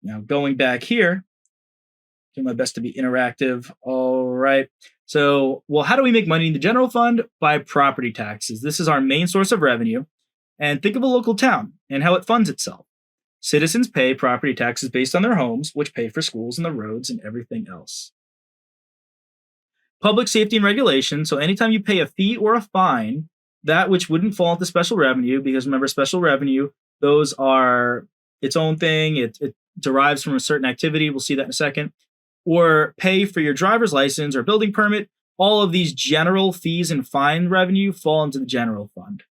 Now, going back here, do my best to be interactive. All right. So, well, how do we make money in the general fund? By property taxes. This is our main source of revenue. And think of a local town and how it funds itself. Citizens pay property taxes based on their homes, which pay for schools and the roads and everything else. Public safety and regulation. So, anytime you pay a fee or a fine, that which wouldn't fall into special revenue, because remember, special revenue, those are its own thing. It derives from a certain activity. We'll see that in a second. Or pay for your driver's license or building permit. All of these general fees and fine revenue fall into the general fund.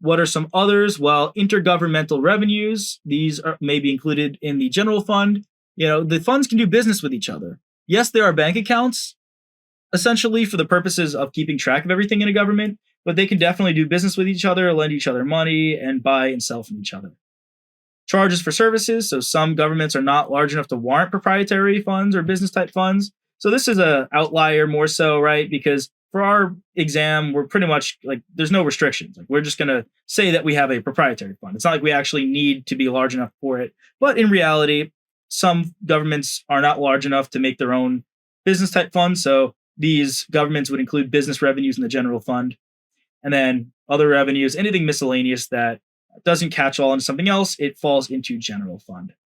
What are some others? Well, intergovernmental revenues. These may be included in the general fund. The funds can do business with each other. Yes, there are bank accounts, essentially for the purposes of keeping track of everything in a government, but they can definitely do business with each other, lend each other money, and buy and sell from each other. Charges for services. So some governments are not large enough to warrant proprietary funds or business type funds. So this is an outlier more so, right? Because for our exam, we're pretty much like, there's no restrictions. Like we're just going to say that we have a proprietary fund. It's not like we actually need to be large enough for it. But in reality, some governments are not large enough to make their own business type funds. So these governments would include business revenues in the general fund. And then other revenues, anything miscellaneous that doesn't catch all into something else, it falls into general fund.